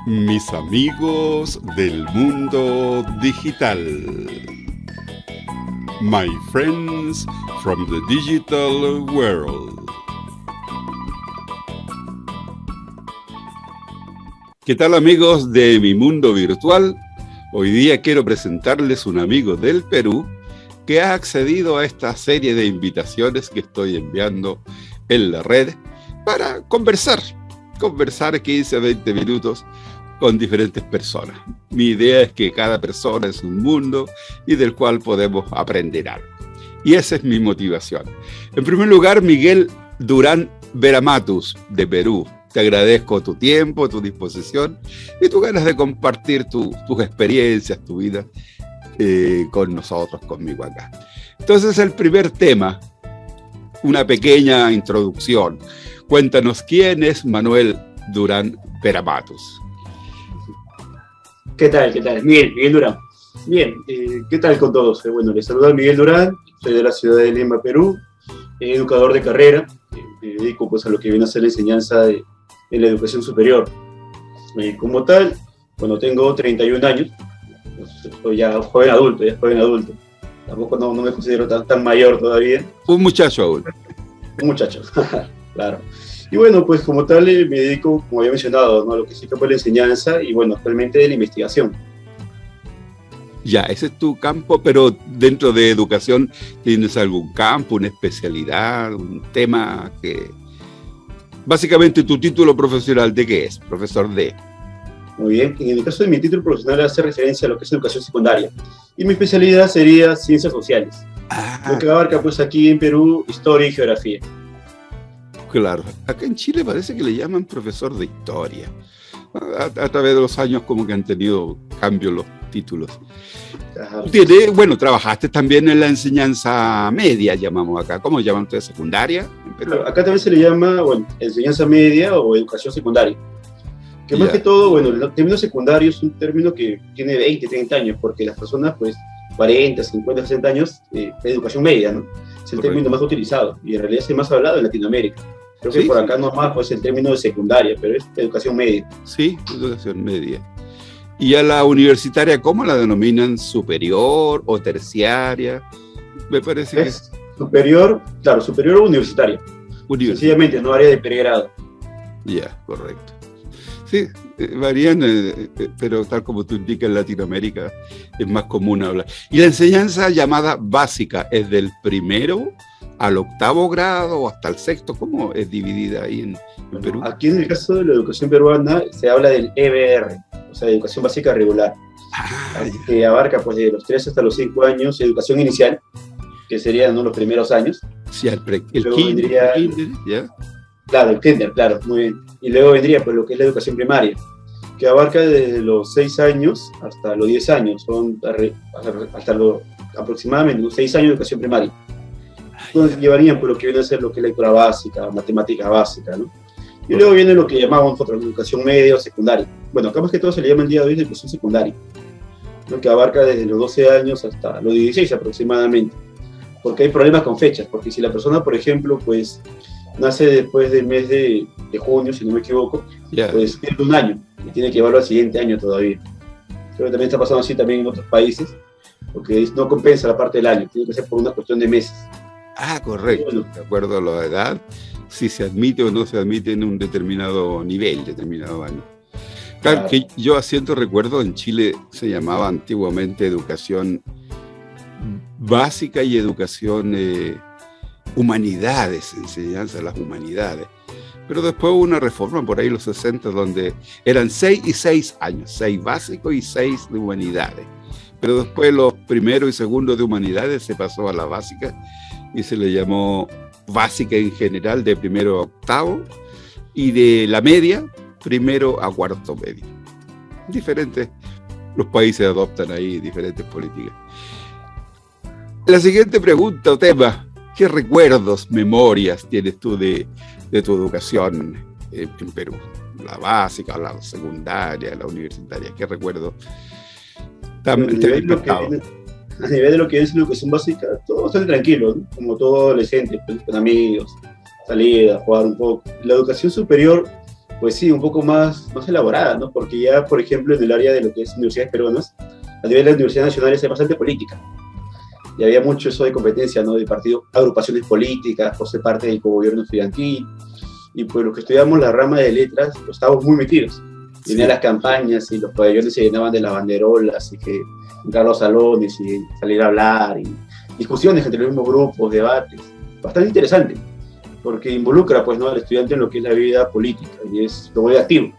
Mis amigos del mundo digital. My friends from the digital world. ¿Qué tal, amigos de mi mundo virtual? Hoy día quiero presentarles un amigo del Perú que ha accedido a esta serie de invitaciones que estoy enviando en la red para conversar 15 a 20 minutos con diferentes personas. Mi idea es que cada persona es un mundo y del cual podemos aprender algo. Y esa es mi motivación. En primer lugar, Miguel Durán Veramatus, de Perú. Te agradezco tu tiempo, tu disposición y tus ganas de compartir tus experiencias, tu vida con nosotros, conmigo acá. Entonces, el primer tema, una pequeña introducción. Cuéntanos, ¿quién es Manuel Durán Veramatus? ¿Qué tal? Miguel Durán. Bien, ¿qué tal con todos? Bueno, les saluda Miguel Durán, soy de la ciudad de Lima, Perú, educador de carrera, me dedico pues a lo que viene a ser la enseñanza en la educación superior. Como tal, bueno, tengo 31 años, soy ya joven adulto. Tampoco no me considero tan mayor todavía. Un muchacho aún. Un muchacho, claro. Y bueno, pues como tal me dedico, como había mencionado, ¿no?, a lo que sí que fue la enseñanza y bueno, actualmente de la investigación. Ya, ese es tu campo, pero dentro de educación, ¿tienes algún campo, una especialidad, un tema que... Básicamente, tu título profesional, ¿de qué es? Profesor de... Muy bien, en el caso de mi título profesional hace referencia a lo que es educación secundaria. Y mi especialidad sería ciencias sociales. Lo que abarca pues aquí en Perú, historia y geografía. Claro, acá en Chile parece que le llaman profesor de historia. A través de los años como que han tenido cambios los títulos. Bueno, trabajaste también en la enseñanza media, llamamos acá. ¿Cómo llaman ustedes? ¿Secundaria? Acá también se le llama, bueno, enseñanza media o educación secundaria. Que más que todo, bueno, el término secundario es un término que tiene 20, 30 años, porque las personas, pues, 40, 50, 60 años, educación media, ¿no? Es el término más utilizado y en realidad es el más hablado en Latinoamérica. Creo que por acá nomás pues el término de secundaria, pero es educación media. Sí, educación media. ¿Y a la universitaria cómo la denominan? ¿Superior o terciaria? Me parece que es superior, claro, superior o universitaria. Sencillamente, no área de pregrado. Ya, correcto. Sí, varían, pero tal como tú indicas, en Latinoamérica es más común hablar. ¿Y la enseñanza llamada básica es del primero al octavo grado o hasta el sexto? ¿Cómo es dividida ahí en Perú? Aquí en el caso de la educación peruana se habla del EBR, o sea, educación básica regular. Que abarca pues de los 3 hasta los 5 años educación inicial, que serían, ¿no?, los primeros años. Sí, el kinder, ¿ya? Claro, el kinder, claro, muy bien. Y luego vendría pues lo que es la educación primaria, que abarca desde los 6 años hasta los 10 años, son hasta aproximadamente los 6 años de educación primaria. Entonces llevarían por lo que viene a ser lo que es lectura básica, matemática básica, ¿no? Y luego viene lo que llamamos nosotros educación media o secundaria. Bueno, acá más que todo se le llama el día de hoy de educación secundaria, lo que abarca desde los 12 años hasta los 16 aproximadamente. Porque hay problemas con fechas, porque si la persona, por ejemplo, pues nace después del mes de junio, si no me equivoco, pues pierde un año y tiene que llevarlo al siguiente año todavía. Creo que también está pasando así también en otros países, porque no compensa la parte del año, tiene que ser por una cuestión de meses. Correcto. Bueno, de acuerdo a la edad, si se admite o no se admite en un determinado nivel, determinado año. Claro, que yo haciendo recuerdo, en Chile se llamaba antiguamente educación básica y educación humanidades, enseñanza de las humanidades. Pero después hubo una reforma por ahí en los 60 donde eran 6 y 6 años, 6 básicos y 6 de humanidades. Pero después los primeros y segundos de humanidades se pasó a la básica y se le llamó básica en general de primero a octavo y de la media primero a cuarto medio. Diferentes, los países adoptan ahí diferentes políticas. La siguiente pregunta o tema: ¿qué recuerdos, memorias tienes tú de tu educación en Perú? La básica, la secundaria, la universitaria. ¿Qué recuerdos te han impactado? A nivel de lo que es la educación básica, todo bastante tranquilo, ¿no? Como todo adolescente, pues, con amigos, salir a jugar un poco. La educación superior, pues sí, un poco más elaborada, ¿no? Porque ya, por ejemplo, en el área de lo que es universidades peruanas, a nivel de las universidades nacionales hay bastante política. Y había mucho eso de competencia, ¿no? De partido, agrupaciones políticas, por ser parte del gobierno estudiantil. Y pues los que estudiamos la rama de letras, pues estábamos muy metidos. Venían las campañas y los pabellones se llenaban de las banderolas y que entrar a los salones y salir a hablar y discusiones entre los mismos grupos, debates. Bastante interesante, porque involucra pues, ¿no? al estudiante en lo que es la vida política y es lo muy activo.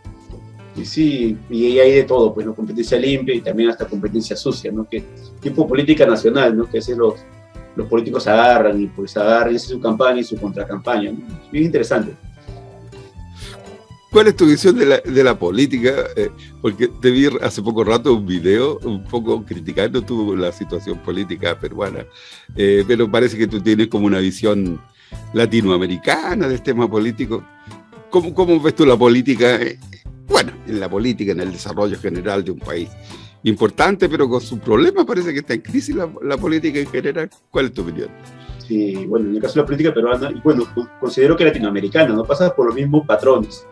Y sí, y hay de todo, pues, ¿no? Competencia limpia y también hasta competencia sucia, ¿no? Que tipo política nacional, ¿no? Que a veces los políticos agarran y pues agarran y hacen su campaña y su contracampaña, ¿no? Es bien interesante. ¿Cuál es tu visión de la política? Porque te vi hace poco rato un video un poco criticando la situación política peruana, pero parece que tú tienes como una visión latinoamericana del tema político. ¿Cómo ves tú la política? Bueno, en la política, en el desarrollo general de un país importante, pero con sus problemas, parece que está en crisis la política en general. ¿Cuál es tu opinión? Sí, bueno, en el caso de la política peruana, y bueno, considero que latinoamericana, ¿no? Pasa por los mismos patrones.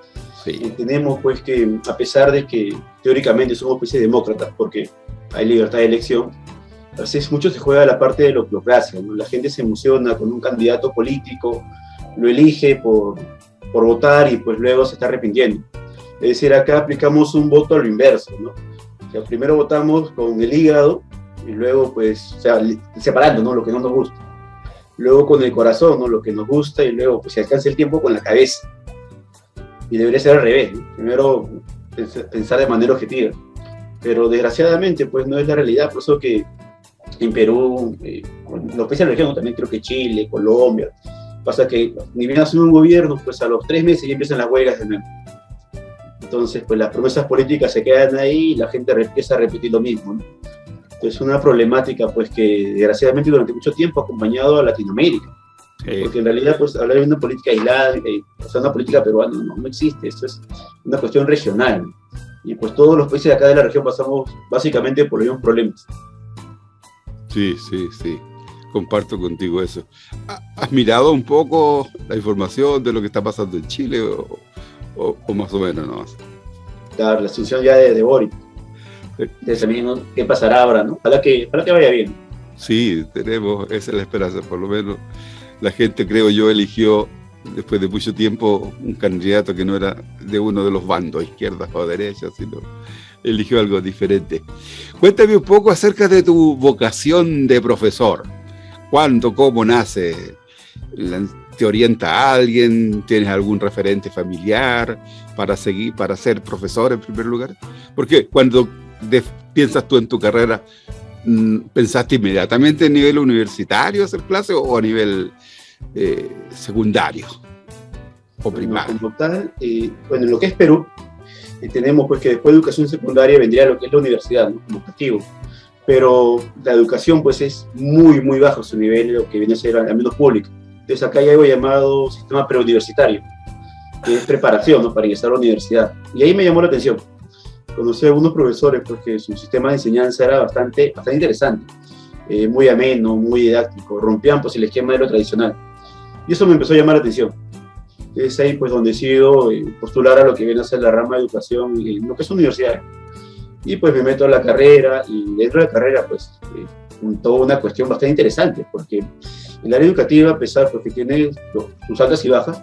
Sí. Tenemos pues que, a pesar de que teóricamente somos países demócratas, porque hay libertad de elección, a veces mucho se juega la parte de la burocracia, ¿no? La gente se emociona con un candidato político, lo elige por votar y pues luego se está arrepintiendo. Es decir, acá aplicamos un voto a lo inverso, ¿no? O sea, primero votamos con el hígado y luego pues, o sea, separando, ¿no? Lo que no nos gusta. Luego con el corazón, ¿no? Lo que nos gusta y luego pues se alcanza el tiempo con la cabeza. Y debería ser al revés, ¿no? Primero pensar de manera objetiva. Pero desgraciadamente pues no es la realidad, por eso que en Perú, los países de la región, ¿no? También creo que Chile, Colombia, pasa que ni bien hacen un gobierno, pues a los 3 meses ya empiezan las huelgas de nuevo. Entonces, pues las promesas políticas se quedan ahí y la gente empieza a repetir lo mismo, ¿no? Entonces, una problemática, pues, que desgraciadamente durante mucho tiempo ha acompañado a Latinoamérica. Porque en realidad, pues, hablar de una política aislada, o sea, una política peruana, no existe. Esto es una cuestión regional. Y pues todos los países de acá de la región pasamos básicamente por los mismos problemas. Sí. Comparto contigo eso. ¿Has mirado un poco la información de lo que está pasando en Chile o más o menos no? Claro, la asunción ya de Boric. Entonces también, ¿no? ¿Qué pasará ahora, no? Ojalá que vaya bien. Sí, esa es la esperanza. Por lo menos la gente, creo yo, eligió después de mucho tiempo un candidato que no era de uno de los bandos, izquierda o derecha, sino eligió algo diferente. Cuéntame un poco acerca de tu vocación de profesor. ¿Cuándo, cómo nace? ¿Te orienta a alguien? ¿Tienes algún referente familiar para ser profesor en primer lugar? Porque cuando piensas tú en tu carrera, ¿pensaste inmediatamente a nivel universitario hacer clases o a nivel secundario o primario? Como tal, bueno, en lo que es Perú, tenemos pues que después de educación secundaria vendría lo que es la universidad, ¿no? Como objetivo. Pero la educación pues es muy bajo su nivel, lo que viene a ser al menos público. Entonces acá hay algo llamado sistema preuniversitario, que es preparación, ¿no? Para ingresar a la universidad. Y ahí me llamó la atención. Conocí a algunos profesores porque su sistema de enseñanza era bastante interesante, muy ameno, muy didáctico, rompían pues el esquema de lo tradicional. Y eso me empezó a llamar la atención. Es ahí pues donde decido postular a lo que viene a ser la rama de educación en lo que es universidad. Y pues me meto a la carrera y dentro de la carrera pues toda una cuestión bastante interesante porque el área educativa, a pesar de que tiene sus altas y bajas,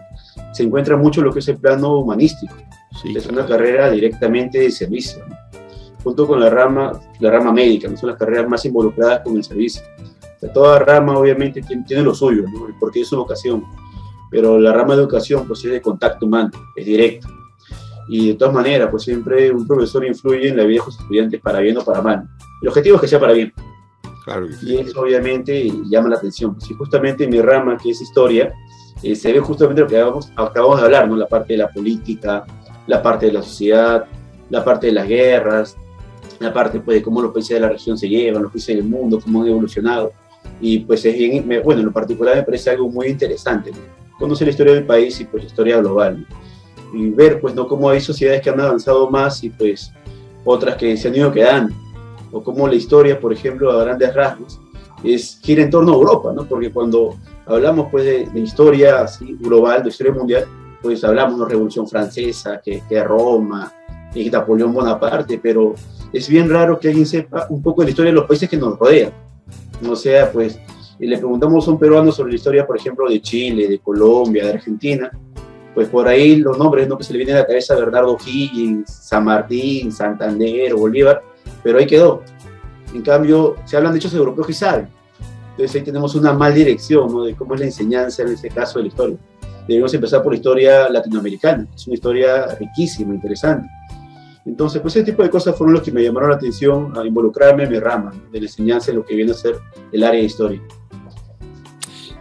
se encuentra mucho lo que es el plano humanístico. Sí, es una carrera directamente de servicio, ¿no? Junto con la rama médica, ¿no? Son las carreras más involucradas con el servicio. O sea, toda rama obviamente tiene lo suyo, ¿no? Porque es su vocación, pero la rama de educación pues es de contacto humano, es directo. Y de todas maneras, pues siempre un profesor influye en la vida de sus estudiantes para bien o para mal. El objetivo es que sea para bien. Claro que sí. Y eso obviamente llama la atención. Pues, y justamente en mi rama, que es historia, se ve justamente lo que acabamos de hablar, ¿no? La parte de la política, la parte de la sociedad, la parte de las guerras, la parte pues, de cómo los países de la región se llevan, los países del mundo, cómo han evolucionado. Y pues es bien, bueno, en lo particular me parece algo muy interesante, ¿no? Conocer la historia del país y pues la historia global, ¿no? Y ver pues no cómo hay sociedades que han avanzado más y pues otras que se han ido quedando, o cómo la historia, por ejemplo, a grandes rasgos gira en torno a Europa, ¿no? Porque cuando hablamos pues de historia así global, de historia mundial, pues hablamos de la Revolución Francesa, que Roma, que Napoleón Bonaparte, pero es bien raro que alguien sepa un poco de la historia de los países que nos rodean. O sea, pues, y le preguntamos a un peruano sobre la historia, por ejemplo, de Chile, de Colombia, de Argentina, pues por ahí los nombres no que se le vienen a la cabeza: Bernardo Higgins, San Martín, Santander, Bolívar, pero ahí quedó. En cambio, se hablan de hechos europeos y saben. Entonces ahí tenemos una mal dirección, ¿no?, de cómo es la enseñanza en este caso de la historia. Debemos empezar por la historia latinoamericana, es una historia riquísima, interesante. Entonces, pues ese tipo de cosas fueron los que me llamaron la atención a involucrarme en mi rama de la enseñanza en lo que viene a ser el área de historia.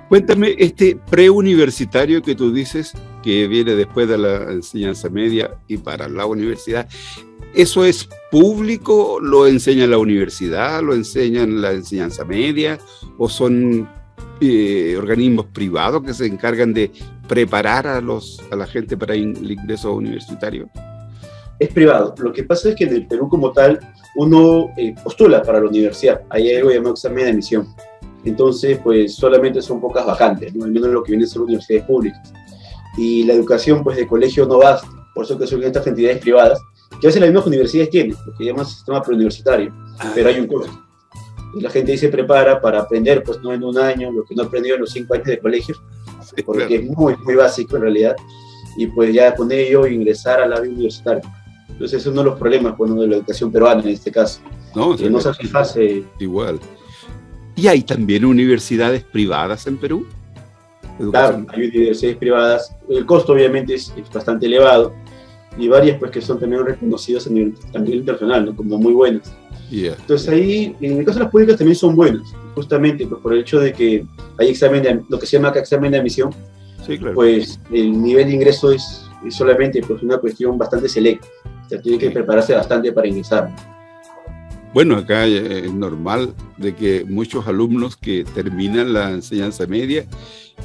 Cuéntame, este preuniversitario que tú dices, que viene después de la enseñanza media y para la universidad, ¿eso es público? ¿Lo enseña la universidad? ¿Lo enseñan la enseñanza media? ¿O son organismos privados que se encargan de preparar a la gente para el ingreso universitario? Es privado. Lo que pasa es que en el Perú como tal, uno postula para la universidad. Hay algo llamado examen de admisión. Entonces, pues solamente son pocas vacantes, ¿no?, al menos lo que viene a ser universidades públicas. Y la educación, pues, de colegio no basta. Por eso que surgen estas entidades privadas, que a veces las mismas universidades tienen, lo que llaman sistema preuniversitario, pero hay un costo. Y la gente ahí se prepara para aprender, pues, no en un año, lo que no aprendió en los 5 años de colegio, porque claro, es muy, muy básico en realidad, y pues ya con ello ingresar al área universitaria. Entonces, ese es uno de los problemas, bueno, de la educación peruana en este caso. No, que no satisface. Igual. ¿Y hay también universidades privadas en Perú? Claro, hay universidades privadas. El costo obviamente es bastante elevado, y varias pues que son también reconocidas a nivel internacional, ¿no?, como muy buenas. Yeah. Entonces ahí, en el caso de las públicas también son buenas, justamente pues, por el hecho de que hay examen lo que se llama acá examen de admisión. Sí, claro. Pues el nivel de ingreso es solamente pues, una cuestión bastante selecta. O sea, tiene que prepararse bastante para ingresar. Bueno, acá es normal de que muchos alumnos que terminan la enseñanza media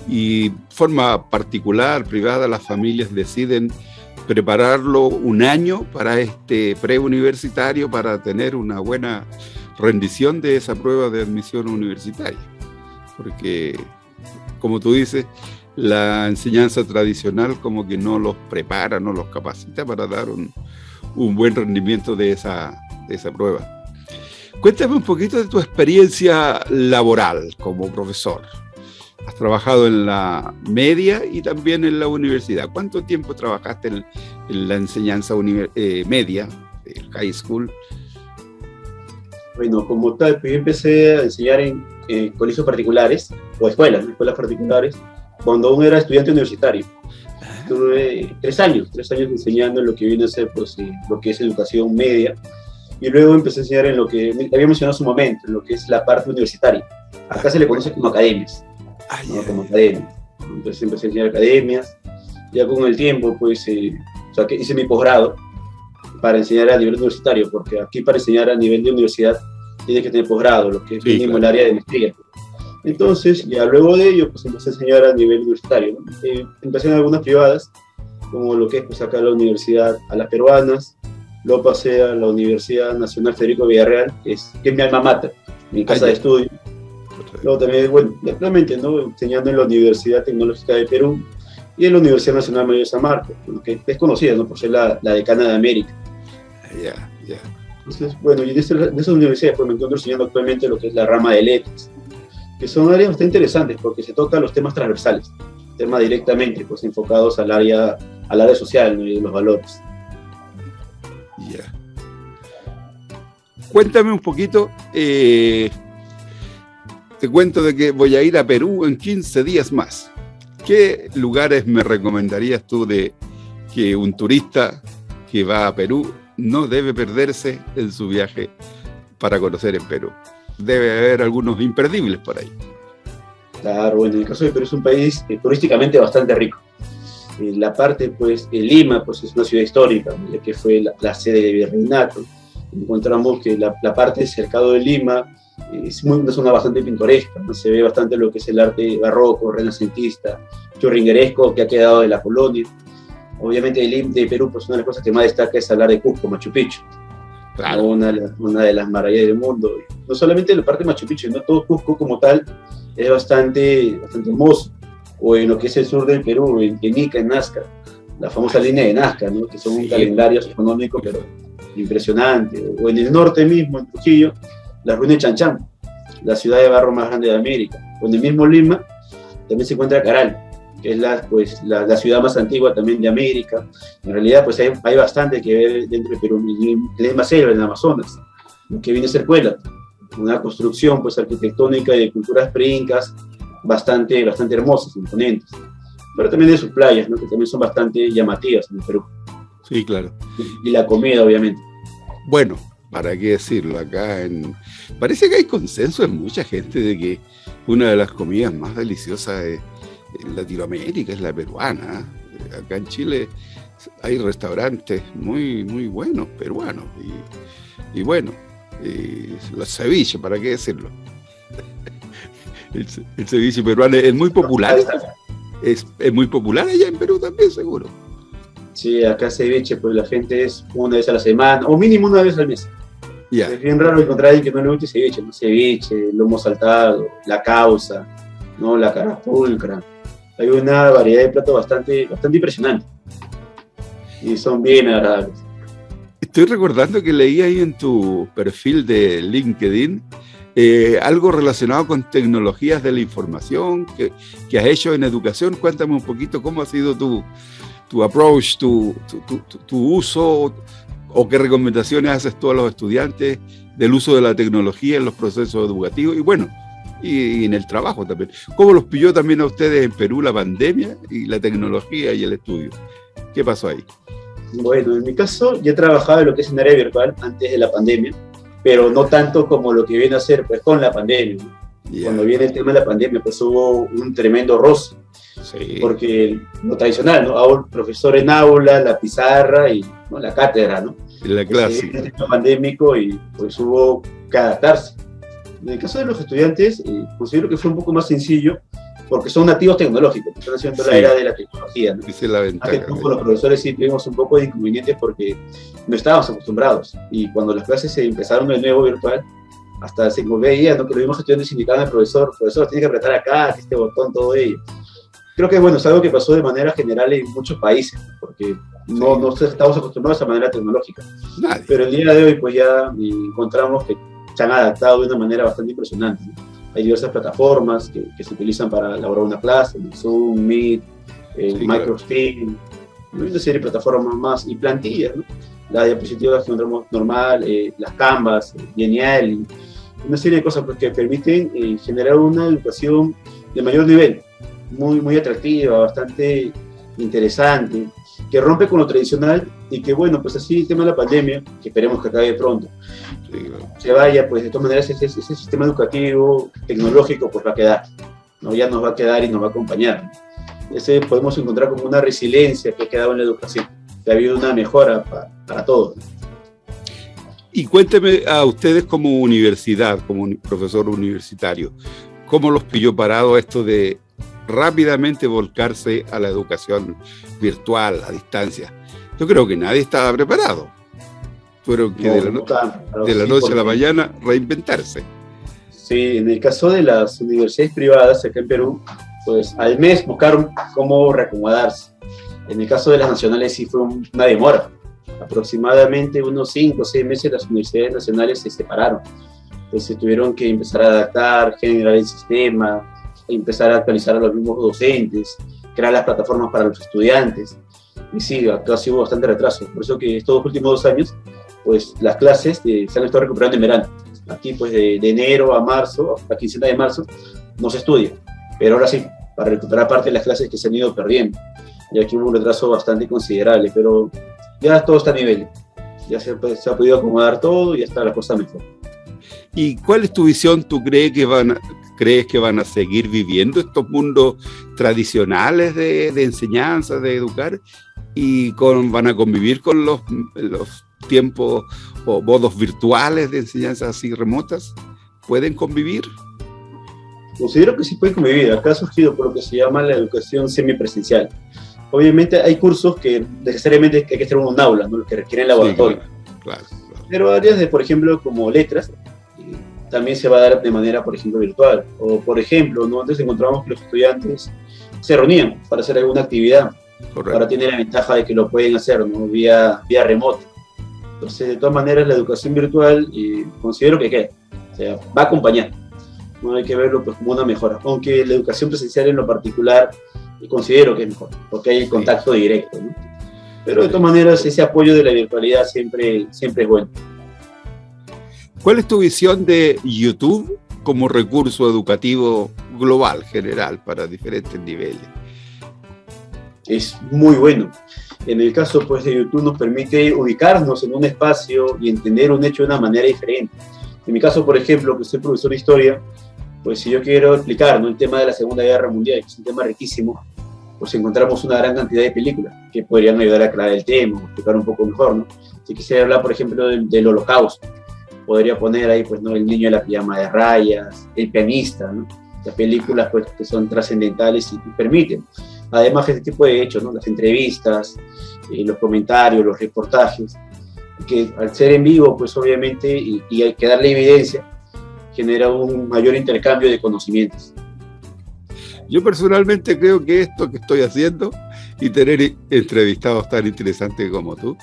y forma particular, privada, las familias deciden prepararlo un año para este preuniversitario para tener una buena rendición de esa prueba de admisión universitaria. Porque, como tú dices, la enseñanza tradicional como que no los prepara, no los capacita para dar un buen rendimiento de esa prueba. Cuéntame un poquito de tu experiencia laboral como profesor. Has trabajado en la media y también en la universidad. ¿Cuánto tiempo trabajaste en la enseñanza media, el high school? Bueno, como tal, pues yo empecé a enseñar en colegios particulares, o escuelas particulares, cuando aún era estudiante universitario. Estuve 3 años enseñando en lo que viene a ser pues, lo que es educación media, y luego empecé a enseñar en lo que había mencionado hace un momento, en lo que es la parte universitaria. Acá se le conoce como academias, ¿no? Como academias. Entonces empecé a enseñar academias, ya con el tiempo pues hice mi posgrado para enseñar a nivel universitario, porque aquí para enseñar a nivel de universidad tienes que tener posgrado, lo que es mínimo el área de maestría. Entonces, ya luego de ello, pues empecé a enseñar a nivel universitario, ¿no? Empecé en algunas privadas, como lo que es pues acá la universidad a las peruanas, luego pasé a la Universidad Nacional Federico Villarreal, que es mi alma mater, mi casa de estudio. Luego también, bueno, actualmente, ¿no?, enseñando en la Universidad Tecnológica de Perú y en la Universidad Nacional Mayor de San Marcos, que es conocida, ¿no?, por ser la decana de América. Entonces, bueno, y de esas universidades pues me encuentro enseñando actualmente lo que es la rama de letras, que son áreas bastante interesantes porque se tocan los temas transversales, temas directamente pues enfocados al área social, ¿no?, y de los valores. Cuéntame un poquito, te cuento de que voy a ir a Perú en 15 días más. ¿Qué lugares me recomendarías tú de que un turista que va a Perú no debe perderse en su viaje para conocer en Perú? Debe haber algunos imperdibles por ahí. Claro, bueno, en el caso de Perú es un país turísticamente bastante rico. La parte, pues, de Lima, pues es una ciudad histórica, ya que fue la sede del virreinato. Encontramos que la parte cercado de Lima es una zona bastante pintoresca, ¿no? Se ve bastante lo que es el arte barroco, renacentista, churrigueresco que ha quedado de la colonia. Obviamente de Perú, pues una de las cosas que más destaca es hablar de Cusco, Machu Picchu. Claro. Una de las maravillas del mundo. No solamente la parte de Machu Picchu, no todo Cusco como tal es bastante hermoso. O en lo que es el sur del Perú, en Ica, en Nazca, la famosa línea de Nazca, ¿no? Que son un calendario astronómico pero impresionante. O en el norte mismo, en Trujillo, la ruina de Chanchán, la ciudad de barro más grande de América. O en el mismo Lima también se encuentra Caral, que es la ciudad más antigua también de América. En realidad, pues hay bastante que ver dentro del Perú. La misma selva, en el Amazonas, que viene a ser Puebla, una construcción pues arquitectónica de culturas pre-incas bastante hermosas, imponentes. Pero también de sus playas, ¿no? Que también son bastante llamativas en el Perú. Sí, claro. Y la comida, obviamente. Bueno, ¿para qué decirlo? Parece que hay consenso en mucha gente de que una de las comidas más deliciosas en Latinoamérica es la peruana. Acá en Chile hay restaurantes muy, muy buenos peruanos. Y bueno, los ceviches, ¿para qué decirlo? El ceviche peruano es muy popular. Es muy popular allá en Perú también, seguro. Sí, acá ceviche, pues la gente es una vez a la semana, o mínimo una vez al mes. Yeah. Es bien raro encontrar a alguien que no le guste ceviche, ¿no? Ceviche, lomo saltado, la causa, ¿no? La carapulcra. Hay una variedad de platos bastante impresionante. Y son bien agradables. Estoy recordando que leí ahí en tu perfil de LinkedIn algo relacionado con tecnologías de la información que has hecho en educación. Cuéntame un poquito cómo ha sido tu approach, tu uso, o qué recomendaciones haces tú a los estudiantes del uso de la tecnología en los procesos educativos y bueno, y en el trabajo también. ¿Cómo los pilló también a ustedes en Perú la pandemia y la tecnología y el estudio? ¿Qué pasó ahí? Bueno, en mi caso, yo trabajaba en lo que es en área virtual antes de la pandemia, pero no tanto como lo que viene a ser pues, con la pandemia. Yeah. Cuando viene el tema de la pandemia, pues hubo un tremendo roce. Sí. Porque lo tradicional, ¿no? El profesor en aula, la pizarra y ¿no? La cátedra, ¿no? La clase. El tema pandémico y pues hubo que adaptarse. En el caso de los estudiantes, considero que fue un poco más sencillo porque son nativos tecnológicos, están haciendo la era de la tecnología, ¿no? Esa es la ventaja. Con los profesores sí tuvimos un poco de inconvenientes porque no estábamos acostumbrados y cuando las clases se empezaron de nuevo virtual, hasta se veía, ¿no? Que los mismos estudiantes indicaban al profesor, tiene que apretar acá, que este botón, todo ello. Creo que bueno, es algo que pasó de manera general en muchos países, porque no estamos acostumbrados a esa manera tecnológica. Nadie. Pero el día de hoy pues ya encontramos que se han adaptado de una manera bastante impresionante, ¿no? Hay diversas plataformas que se utilizan para elaborar una clase, Zoom, Meet, Microsoft Teams, una serie de plataformas más y plantillas, ¿no? La diapositiva que encontramos normal, las Canvas, Genial, una serie de cosas pues, que permiten generar una educación de mayor nivel, muy atractiva, bastante interesante, que rompe con lo tradicional y que bueno, pues así el tema de la pandemia, que esperemos que acabe pronto, se vaya, pues de todas maneras ese sistema educativo, tecnológico, pues va a quedar, ¿no? Ya nos va a quedar y nos va a acompañar. Ese podemos encontrar como una resiliencia que ha quedado en la educación, que ha habido una mejora para todos. Y cuénteme a ustedes como universidad, como un profesor universitario, ¿cómo los pilló parado esto de rápidamente volcarse a la educación virtual, a distancia? Yo creo que nadie estaba preparado. Fueron que de la noche a la mañana reinventarse. Sí, en el caso de las universidades privadas acá en Perú, pues al mes buscaron cómo reacomodarse. En el caso de las nacionales sí fue una demora. Aproximadamente unos 5 o 6 meses las universidades nacionales se separaron. Entonces tuvieron que empezar a adaptar, generar el sistema, empezar a actualizar a los mismos docentes, crear las plataformas para los estudiantes. Y sí, acá sí hubo bastante retraso. Por eso que estos últimos 2 años, pues las clases se han estado recuperando en verano. Aquí, pues de enero a marzo, a quincena de marzo, no se estudia. Pero ahora sí, para recuperar parte de las clases que se han ido perdiendo. Y aquí hubo un retraso bastante considerable, pero ya todo está a nivel. Ya se ha podido acomodar todo y ya está la cosa mejor. ¿Y cuál es tu visión? ¿Tú crees que van a seguir viviendo estos mundos tradicionales de enseñanza, de educar, y van a convivir con los tiempos o modos virtuales de enseñanza así remotas? ¿Pueden convivir? Considero que sí pueden convivir. Acá ha surgido por lo que se llama la educación semipresencial. Obviamente hay cursos que necesariamente hay que estar en un aula, ¿no? Que requieren laboratorio. Sí, claro. Pero áreas de, por ejemplo, como letras, también se va a dar de manera, por ejemplo, virtual. O, por ejemplo, ¿no? Antes encontramos que los estudiantes se reunían para hacer alguna actividad. Correcto. Ahora tiene la ventaja de que lo pueden hacer, ¿no? Vía remoto. Entonces, de todas maneras, la educación virtual considero que queda. O sea, va a acompañar. No hay que verlo pues, como una mejora. Aunque la educación presencial en lo particular considero que es mejor, porque hay contacto directo, ¿no? Pero de todas maneras, ese apoyo de la virtualidad siempre es bueno. ¿Cuál es tu visión de YouTube como recurso educativo global, general, para diferentes niveles? Es muy bueno. En el caso pues, de YouTube nos permite ubicarnos en un espacio y entender un hecho de una manera diferente. En mi caso, por ejemplo, que soy profesor de historia, pues si yo quiero explicar, ¿no?, el tema de la Segunda Guerra Mundial, que es un tema riquísimo, pues encontramos una gran cantidad de películas que podrían ayudar a aclarar el tema, o explicar un poco mejor, ¿no? Si quisiera hablar, por ejemplo, del Holocausto, podría poner ahí, pues, ¿no?, El niño de la pijama de rayas, El pianista, ¿no? Las películas, pues, que son trascendentales y permiten. Además, este tipo de hechos, ¿no?, las entrevistas, los comentarios, los reportajes, que al ser en vivo, pues, obviamente, y hay que darle evidencia, genera un mayor intercambio de conocimientos. Yo personalmente creo que esto que estoy haciendo y tener entrevistados tan interesantes como tú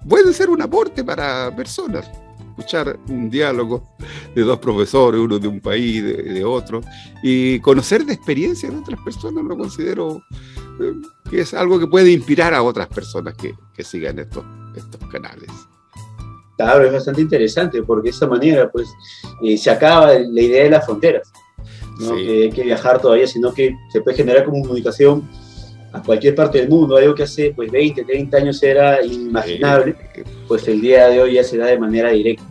puede ser un aporte para personas. Escuchar un diálogo de dos profesores, uno de un país, de otro, y conocer de experiencia de otras personas, lo considero que es algo que puede inspirar a otras personas que sigan estos canales. Claro, es bastante interesante porque de esa manera pues, se acaba la idea de las fronteras. ¿No? Sí. Que hay que viajar todavía, sino que se puede generar comunicación a cualquier parte del mundo, algo que hace pues 20, 30 años era inimaginable, pues el día de hoy ya se da de manera directa.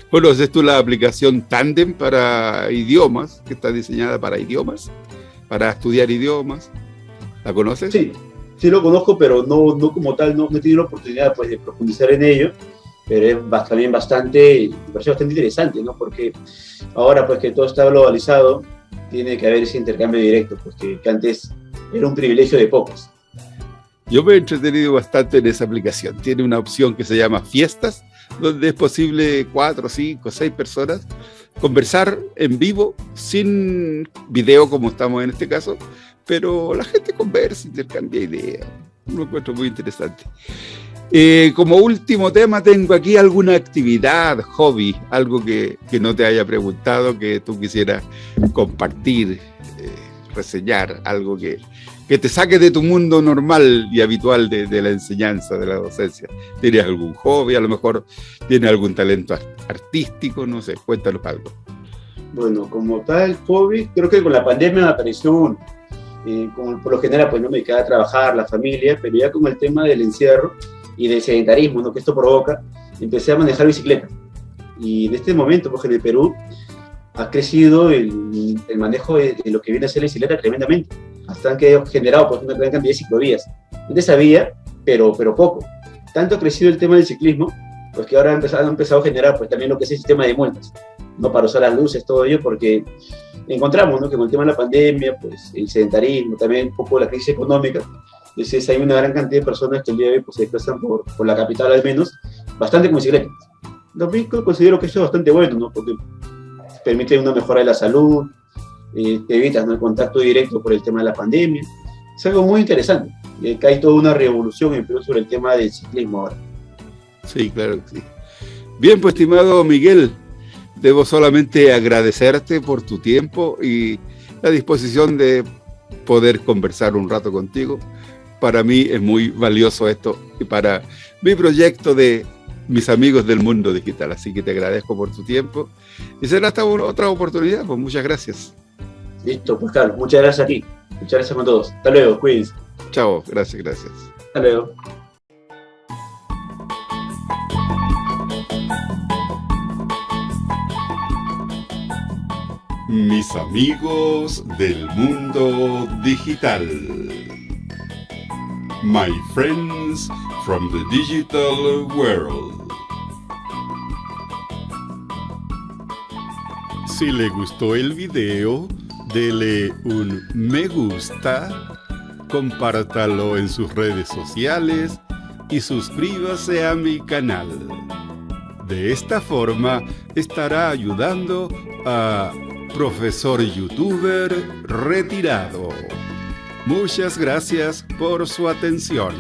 ¿Conoces tú la aplicación Tandem para idiomas, que está diseñada para idiomas, para estudiar idiomas? ¿La conoces? Sí, sí lo conozco, pero no como tal, no he tenido la oportunidad pues, de profundizar en ello, pero es también bastante interesante, ¿no? Porque ahora pues que todo está globalizado, tiene que haber ese intercambio directo, pues que antes era un privilegio de pocos. Yo me he entretenido bastante en esa aplicación. Tiene una opción que se llama Fiestas, donde es posible 4, 5, 6 personas conversar en vivo, sin video como estamos en este caso, pero la gente conversa, intercambia ideas. Lo encuentro muy interesante. Como último tema, tengo aquí alguna actividad, hobby, algo que no te haya preguntado, que tú quisieras compartir, reseñar, algo que te saque de tu mundo normal y habitual de la enseñanza, de la docencia. ¿Tienes algún hobby? A lo mejor tienes algún talento artístico, no sé, cuéntanos algo. Bueno, como tal hobby, creo que con la pandemia me apareció uno. Como por lo general, pues no me quedaba a trabajar, la familia, pero ya con el tema del encierro y del sedentarismo, ¿no?, que esto provoca, empecé a manejar bicicleta. Y en este momento, pues en el Perú, ha crecido el manejo de lo que viene a ser la bicicleta tremendamente. Hasta han generado pues, una gran cantidad de ciclovías. Antes había, pero poco. Tanto ha crecido el tema del ciclismo, pues que ahora han empezado a generar pues, también lo que es el sistema de multas, ¿no?, para usar las luces, todo ello, porque encontramos, ¿no?, que con el tema de la pandemia, pues el sedentarismo, también un poco la crisis económica, entonces hay una gran cantidad de personas que el día de hoy pues, se desplazan por la capital al menos, bastante con bicicleta. También considero que eso es bastante bueno, ¿no?, porque permite una mejora de la salud, te evitas, ¿no?, el contacto directo por el tema de la pandemia. Es algo muy interesante. Que hay toda una revolución en Perú sobre el tema del ciclismo ahora. Sí, claro que sí. Bien, pues, estimado Miguel, debo solamente agradecerte por tu tiempo y la disposición de poder conversar un rato contigo. Para mí es muy valioso esto y para mi proyecto de mis amigos del mundo digital. Así que te agradezco por tu tiempo y será hasta otra oportunidad. Pues muchas gracias. Listo, pues Carlos, muchas gracias a ti. Muchas gracias a todos. Hasta luego, cuídense. Chao, gracias. Hasta luego. Mis amigos del mundo digital. My friends from the digital world. Si le gustó el video, dele un me gusta, compártalo en sus redes sociales y suscríbase a mi canal. De esta forma estará ayudando a Profesor Youtuber Retirado. Muchas gracias por su atención.